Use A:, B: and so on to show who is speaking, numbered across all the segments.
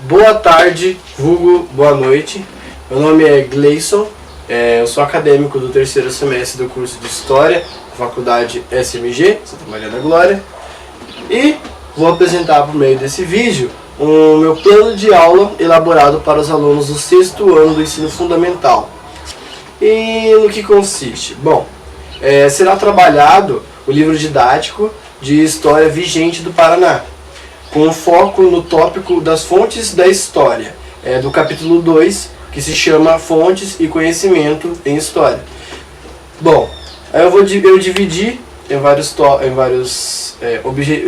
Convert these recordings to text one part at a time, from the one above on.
A: Boa tarde, vulgo, boa noite. Meu nome é Gleison, eu sou acadêmico do terceiro semestre do curso de História da Faculdade SMG, Santa Maria da Glória, e vou apresentar por meio desse vídeo o meu plano de aula elaborado para os alunos do sexto ano do ensino fundamental. E no que consiste? Bom, será trabalhado o livro didático de História vigente do Paraná, com foco no tópico das fontes da história, do capítulo 2, que se chama Fontes e Conhecimento em História. Bom, aí eu dividi em vários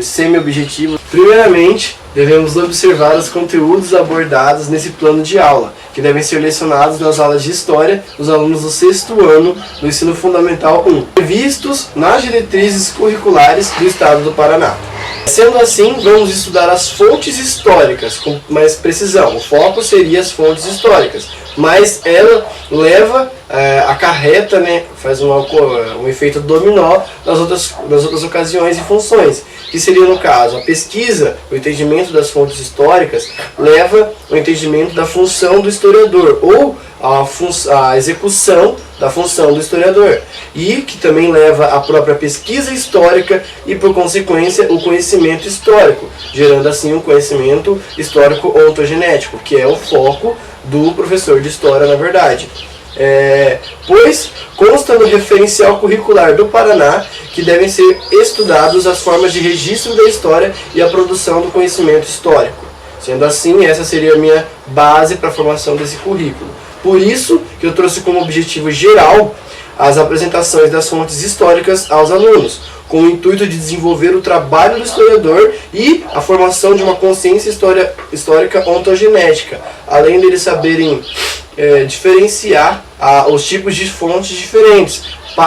A: semi-objetivos. Primeiramente, devemos observar os conteúdos abordados nesse plano de aula, que devem ser lecionados nas aulas de História dos alunos do sexto ano do Ensino Fundamental 1, previstos nas diretrizes curriculares do Estado do Paraná. Sendo assim, vamos estudar as fontes históricas com mais precisão. O foco seria as fontes históricas, mas ela acarreta, faz um efeito dominó nas outras ocasiões e funções, que seria, no caso, a pesquisa, o entendimento das fontes históricas, leva ao entendimento da função do historiador, ou a execução da função do historiador, e que também leva à própria pesquisa histórica e, por consequência, o conhecimento histórico, gerando assim um conhecimento histórico ontogenético, que é o foco do professor de História, na verdade. Pois consta no referencial curricular do Paraná que devem ser estudados as formas de registro da história e a produção do conhecimento histórico. Sendo assim, essa seria a minha base para a formação desse currículo. Por isso que eu trouxe como objetivo geral as apresentações das fontes históricas aos alunos, com o intuito de desenvolver o trabalho do historiador e a formação de uma consciência histórica ontogenética, além deles saberem diferenciar os tipos de fontes diferentes,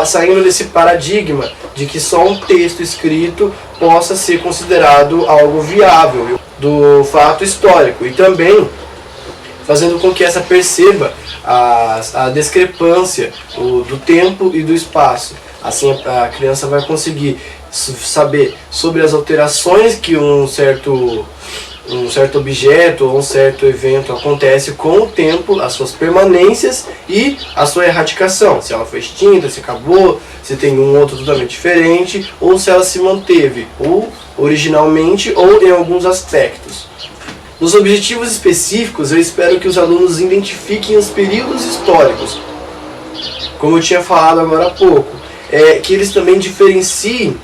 A: saindo desse paradigma de que só um texto escrito possa ser considerado algo viável do fato histórico, e também fazendo com que essa perceba a discrepância do tempo e do espaço. Assim a criança vai conseguir saber sobre as alterações que um certo objeto ou um certo evento acontece com o tempo, as suas permanências e a sua erradicação, se ela foi extinta, se acabou, se tem um outro totalmente diferente, ou se ela se manteve, ou originalmente, ou em alguns aspectos. Nos objetivos específicos, eu espero que os alunos identifiquem os períodos históricos, como eu tinha falado agora há pouco, que eles também diferenciem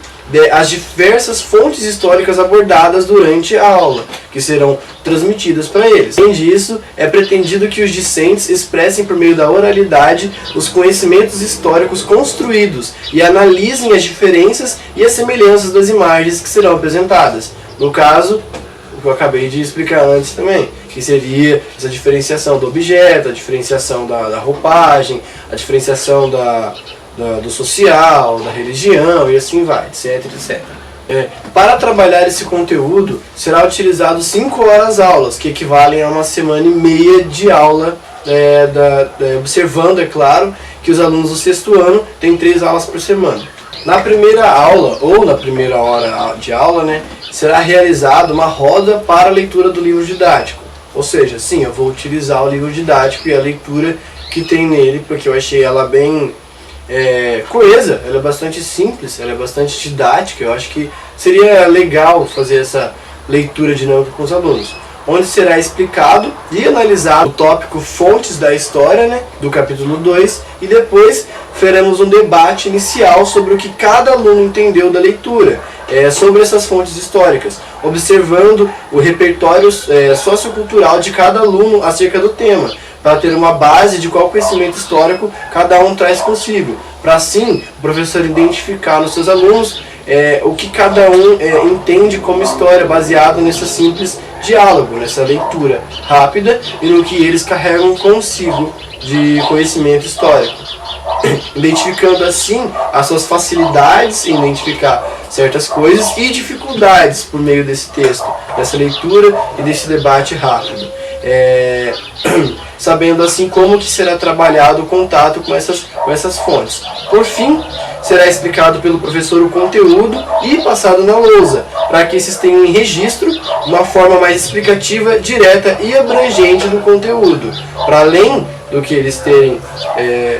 A: as diversas fontes históricas abordadas durante a aula, que serão transmitidas para eles. Além disso, é pretendido que os discentes expressem por meio da oralidade os conhecimentos históricos construídos e analisem as diferenças e as semelhanças das imagens que serão apresentadas. No caso, o que eu acabei de explicar antes também, que seria essa diferenciação do objeto, a diferenciação da roupagem, a diferenciação do social, da religião e assim vai, etc, etc. Para trabalhar esse conteúdo, será utilizado 5 horas aulas, que equivalem a uma semana e meia de aula, observando, é claro, que os alunos do sexto ano têm 3 aulas por semana. Na primeira aula, ou na primeira hora de aula, será realizada uma roda para a leitura do livro didático. Ou seja, sim, eu vou utilizar o livro didático e a leitura que tem nele, porque eu achei ela bem coesa, ela é bastante simples, ela é bastante didática. Eu acho que seria legal fazer essa leitura dinâmica com os alunos, onde será explicado e analisado o tópico Fontes da História, do capítulo 2, e depois faremos um debate inicial sobre o que cada aluno entendeu da leitura, sobre essas fontes históricas, observando o repertório sociocultural de cada aluno acerca do tema, para ter uma base de qual conhecimento histórico cada um traz consigo, para assim o professor identificar nos seus alunos o que cada um entende como história, baseado nesse simples diálogo, nessa leitura rápida e no que eles carregam consigo de conhecimento histórico, identificando assim as suas facilidades em identificar certas coisas e dificuldades por meio desse texto, dessa leitura e desse debate rápido. Sabendo assim como que será trabalhado o contato com essas fontes. Por fim, será explicado pelo professor o conteúdo e passado na lousa, para que esses tenham em registro uma forma mais explicativa, direta e abrangente do conteúdo, para além do que eles terem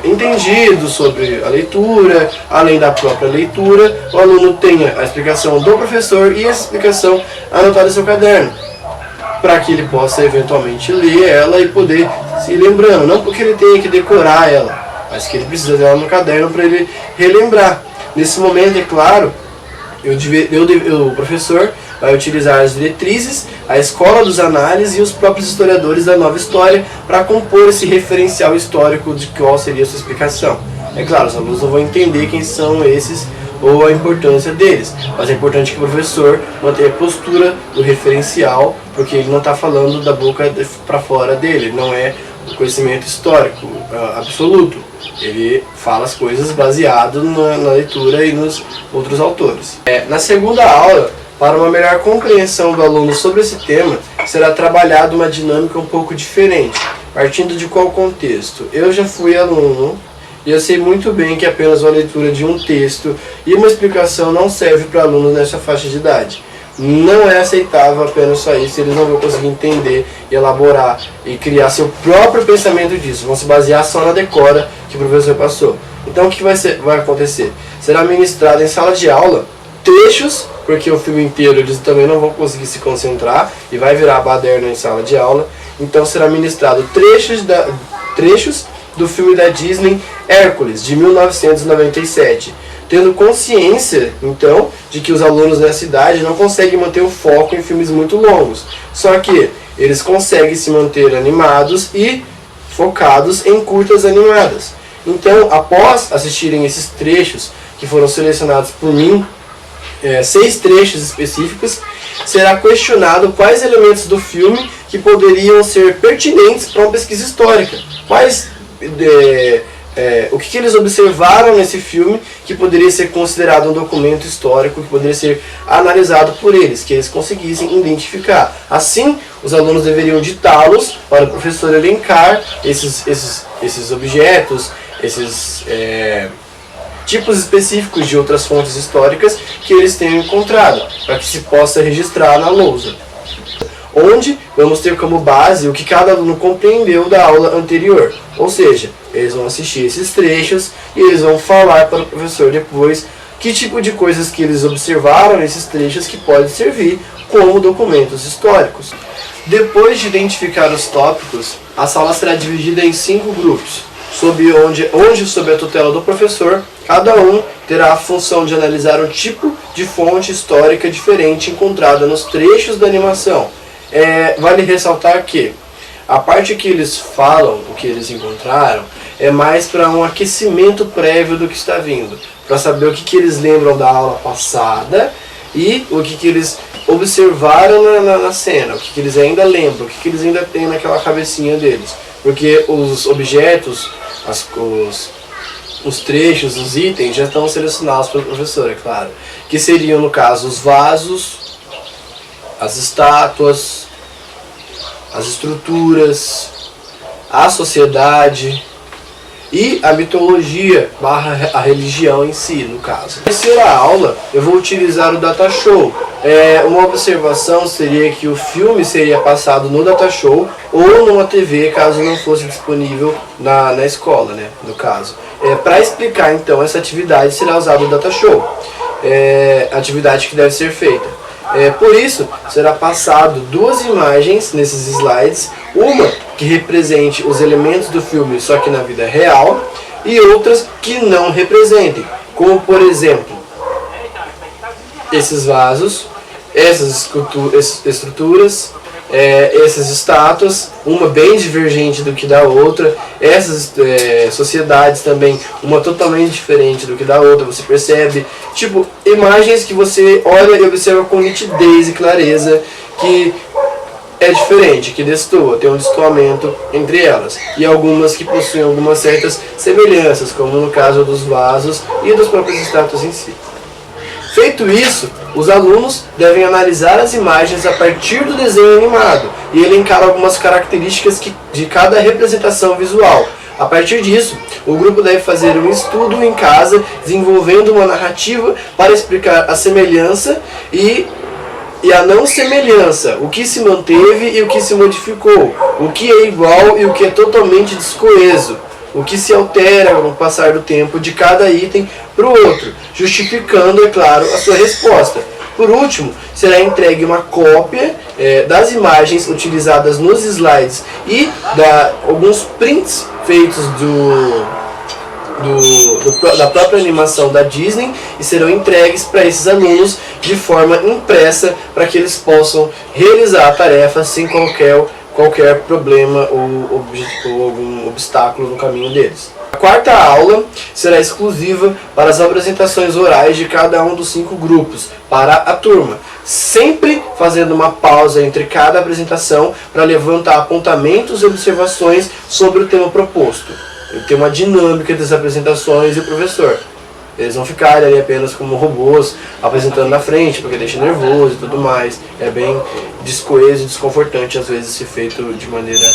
A: entendido sobre a leitura, além da própria leitura, o aluno tenha a explicação do professor e essa explicação anotada em seu caderno, para que ele possa eventualmente ler ela e poder se ir lembrando, não porque ele tenha que decorar ela, mas que ele precisa dela no caderno para ele relembrar. Nesse momento, é claro, o professor vai utilizar as diretrizes, a escola dos análises e os próprios historiadores da nova história para compor esse referencial histórico de qual seria a sua explicação. É claro, os alunos não vão entender quem são esses ou a importância deles, mas é importante que o professor mantenha a postura do referencial, porque ele não está falando da boca para fora dele, não é o conhecimento histórico absoluto. Ele fala as coisas baseado na leitura e nos outros autores. Na segunda aula, para uma melhor compreensão do aluno sobre esse tema, será trabalhada uma dinâmica um pouco diferente, partindo de qual contexto? Eu já fui aluno e eu sei muito bem que apenas uma leitura de um texto e uma explicação não serve para alunos nessa faixa de idade. Não é aceitável apenas só isso, eles não vão conseguir entender, elaborar e criar seu próprio pensamento disso, vão se basear só na decora que o professor passou. Então o que vai acontecer? Será ministrado em sala de aula trechos, porque o filme inteiro eles também não vão conseguir se concentrar e vai virar baderna em sala de aula. Então será ministrado trechos do filme da Disney Hércules, de 1997. Tendo consciência, então, de que os alunos nessa idade não conseguem manter o foco em filmes muito longos. Só que eles conseguem se manter animados e focados em curtas animadas. Então, após assistirem esses trechos que foram selecionados por mim, 6 trechos específicos, será questionado quais elementos do filme que poderiam ser pertinentes para uma pesquisa histórica. O que eles observaram nesse filme que poderia ser considerado um documento histórico, que poderia ser analisado por eles, que eles conseguissem identificar. Assim, os alunos deveriam ditá-los para o professor elencar esses objetos, esses tipos específicos de outras fontes históricas que eles tenham encontrado, para que se possa registrar na lousa, onde vamos ter como base o que cada aluno compreendeu da aula anterior. Ou seja, eles vão assistir esses trechos e eles vão falar para o professor depois que tipo de coisas que eles observaram nesses trechos que pode servir como documentos históricos. Depois de identificar os tópicos, a sala será dividida em 5 grupos, onde sob a tutela do professor, cada um terá a função de analisar um tipo de fonte histórica diferente encontrada nos trechos da animação. Vale ressaltar que a parte que eles falam, o que eles encontraram, é mais para um aquecimento prévio do que está vindo, para saber o que eles lembram da aula passada e o que eles observaram na cena, o que eles ainda lembram, o que eles ainda têm naquela cabecinha deles. Porque os objetos, os trechos, os itens já estão selecionados pelo professor, é claro, que seriam, no caso, os vasos, as estátuas, as estruturas, a sociedade e a mitologia / a religião em si, no caso. Na terceira aula eu vou utilizar o data show. Uma observação seria que o filme seria passado no data show ou numa TV, caso não fosse disponível na escola, né, no caso. Para explicar então essa atividade será usado o data show, atividade que deve ser feita. Por isso, será passado 2 imagens nesses slides, uma que represente os elementos do filme, só que na vida real, e outras que não representem, como por exemplo, esses vasos, essas estruturas, essas estátuas, uma bem divergente do que da outra, essas sociedades também, uma totalmente diferente do que da outra, você percebe, tipo, imagens que você olha e observa com nitidez e clareza que é diferente, que destoa, tem um destoamento entre elas, e algumas que possuem algumas certas semelhanças, como no caso dos vasos e das próprias estátuas em si. Feito isso, os alunos devem analisar as imagens a partir do desenho animado e elencar algumas características de cada representação visual, A partir disso, o grupo deve fazer um estudo em casa, desenvolvendo uma narrativa para explicar a semelhança e a não semelhança, o que se manteve e o que se modificou, o que é igual e o que é totalmente descoeso, o que se altera com o passar do tempo de cada item para o outro, justificando, é claro, a sua resposta. Por último, será entregue uma cópia das imagens utilizadas nos slides e alguns prints feitos da própria animação da Disney e serão entregues para esses alunos de forma impressa para que eles possam realizar a tarefa sem qualquer problema ou algum obstáculo no caminho deles. A quarta aula será exclusiva para as apresentações orais de cada um dos 5 grupos para a turma, sempre fazendo uma pausa entre cada apresentação para levantar apontamentos e observações sobre o tema proposto. Tem uma dinâmica das apresentações e o professor. Eles vão ficar ali apenas como robôs apresentando na frente, porque deixa nervoso e tudo mais. É bem descoeso e desconfortante às vezes ser feito de maneira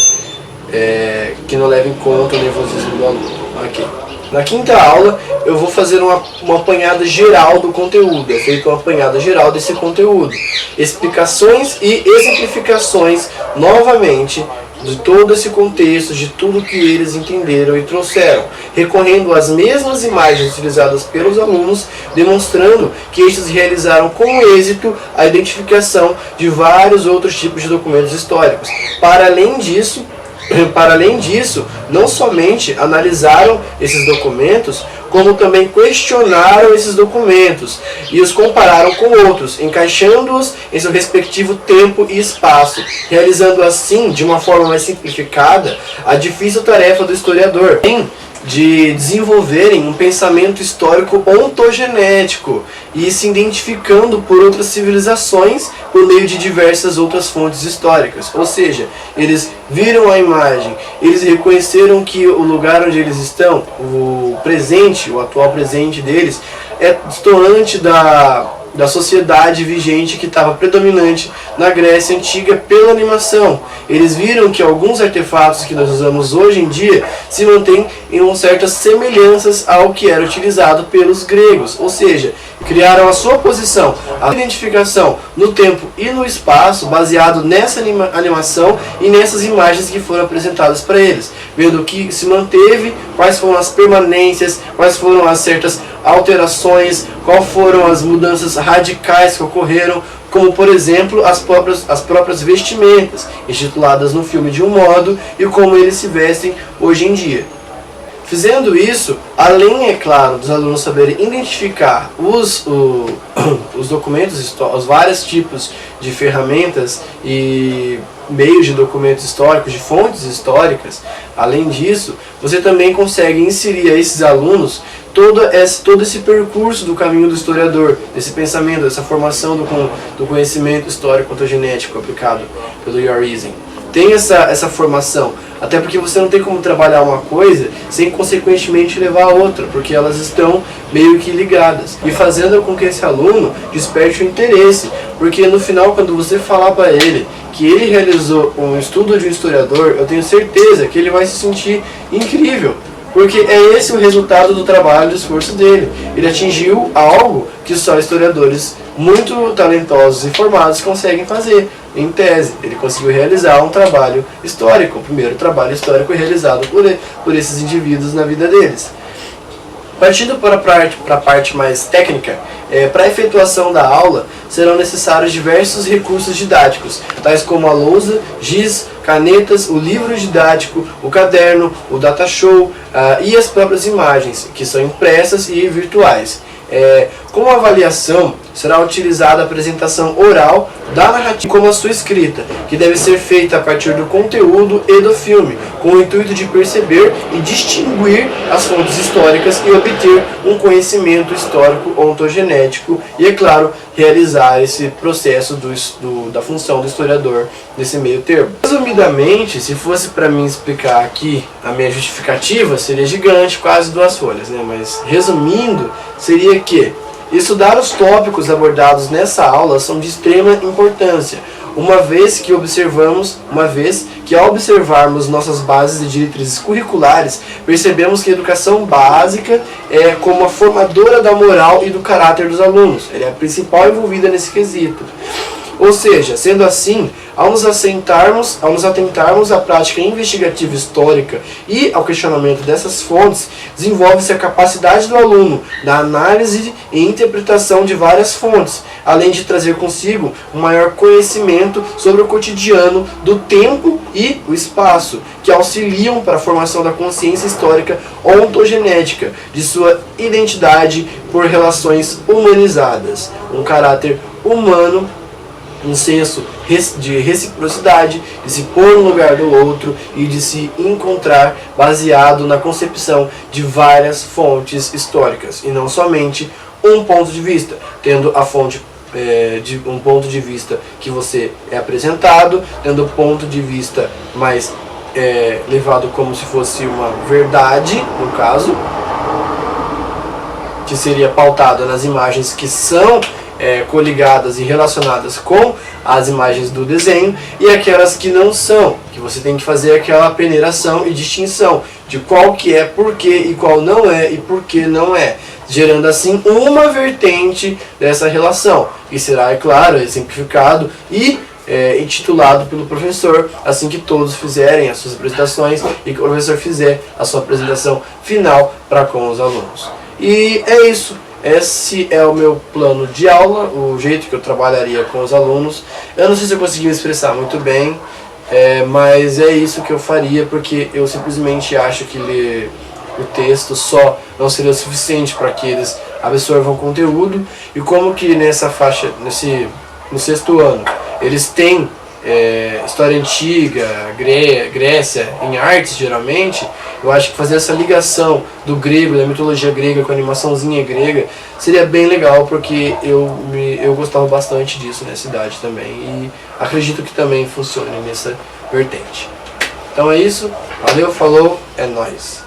A: que não leva em conta o nervosismo do aluno. Okay. Na quinta aula eu vou fazer uma apanhada geral do conteúdo. É feita uma apanhada geral desse conteúdo. Explicações e exemplificações novamente de todo esse contexto, de tudo que eles entenderam e trouxeram, recorrendo às mesmas imagens utilizadas pelos alunos, demonstrando que estes realizaram com êxito a identificação de vários outros tipos de documentos históricos. Para além disso, não somente analisaram esses documentos, como também questionaram esses documentos e os compararam com outros, encaixando-os em seu respectivo tempo e espaço, realizando assim, de uma forma mais simplificada, a difícil tarefa do historiador de desenvolverem um pensamento histórico ontogenético e se identificando por outras civilizações por meio de diversas outras fontes históricas. Ou seja, eles viram a imagem, eles reconheceram que o lugar onde eles estão, o presente, o atual presente deles, é distante da sociedade vigente que estava predominante na Grécia Antiga pela animação. Eles viram que alguns artefatos que nós usamos hoje em dia se mantêm em certas semelhanças ao que era utilizado pelos gregos, ou seja, criaram a sua posição, a identificação no tempo e no espaço baseado nessa animação e nessas imagens que foram apresentadas para eles, vendo o que se manteve, quais foram as permanências, quais foram as certas alterações, quais foram as mudanças radicais que ocorreram, como por exemplo as próprias vestimentas, intituladas no filme de um modo, e como eles se vestem hoje em dia. Fazendo isso, além, é claro, dos alunos saberem identificar os documentos, os vários tipos de ferramentas e meios de documentos históricos, de fontes históricas, além disso, você também consegue inserir a esses alunos todo esse percurso do caminho do historiador, desse pensamento, dessa formação do conhecimento histórico ontogenético aplicado pelo Yorism. Tem essa formação, até porque você não tem como trabalhar uma coisa sem consequentemente levar a outra, porque elas estão meio que ligadas, e fazendo com que esse aluno desperte o interesse, porque no final, quando você falar para ele que ele realizou um estudo de um historiador, eu tenho certeza que ele vai se sentir incrível, porque é esse o resultado do trabalho e do esforço dele. Ele atingiu algo que só historiadores muito talentosos e formados conseguem fazer. Em tese, ele conseguiu realizar um trabalho histórico, o primeiro trabalho histórico realizado por esses indivíduos na vida deles. Partindo para a parte mais técnica, para a efetuação da aula serão necessários diversos recursos didáticos, tais como a lousa, giz, canetas, o livro didático, o caderno, o data show e as próprias imagens, que são impressas e virtuais. Como avaliação, será utilizada a apresentação oral da narrativa como a sua escrita, que deve ser feita a partir do conteúdo e do filme, com o intuito de perceber e distinguir as fontes históricas e obter um conhecimento histórico ontogenético e, é claro, realizar esse processo da função do historiador nesse meio termo. Resumidamente, se fosse para mim explicar aqui a minha justificativa, seria gigante, quase 2 folhas, né? Mas resumindo, seria que estudar os tópicos abordados nessa aula são de extrema importância. uma vez que ao observarmos nossas bases e diretrizes curriculares, percebemos que a educação básica é como a formadora da moral e do caráter dos alunos. Ela é a principal envolvida nesse quesito. Ou seja, sendo assim, ao nos atentarmos à prática investigativa histórica e ao questionamento dessas fontes, desenvolve-se a capacidade do aluno da análise e interpretação de várias fontes, além de trazer consigo um maior conhecimento sobre o cotidiano do tempo e o espaço, que auxiliam para a formação da consciência histórica ontogenética de sua identidade por relações humanizadas, um caráter humano, um senso de reciprocidade, de se pôr no lugar do outro e de se encontrar baseado na concepção de várias fontes históricas e não somente um ponto de vista, tendo a fonte de um ponto de vista que você é apresentado, tendo o ponto de vista mais levado como se fosse uma verdade, no caso, que seria pautada nas imagens que são coligadas e relacionadas com as imagens do desenho, e aquelas que não são, que você tem que fazer aquela peneiração e distinção de qual que é porquê e qual não é e por que não é, gerando assim uma vertente dessa relação, que será, é claro, exemplificado e intitulado pelo professor assim que todos fizerem as suas apresentações e que o professor fizer a sua apresentação final para com os alunos. E é isso. Esse é o meu plano de aula, o jeito que eu trabalharia com os alunos. Eu não sei se eu consegui me expressar muito bem, mas é isso que eu faria, porque eu simplesmente acho que ler o texto só não seria o suficiente para que eles absorvam o conteúdo. E como que nessa faixa, no 6º ano, eles têm história antiga, Grécia, em artes geralmente, eu acho que fazer essa ligação do grego, da mitologia grega com a animaçãozinha grega, seria bem legal, porque eu gostava bastante disso nessa idade também, e acredito que também funcione nessa vertente. Então é isso, valeu, falou, é nóis!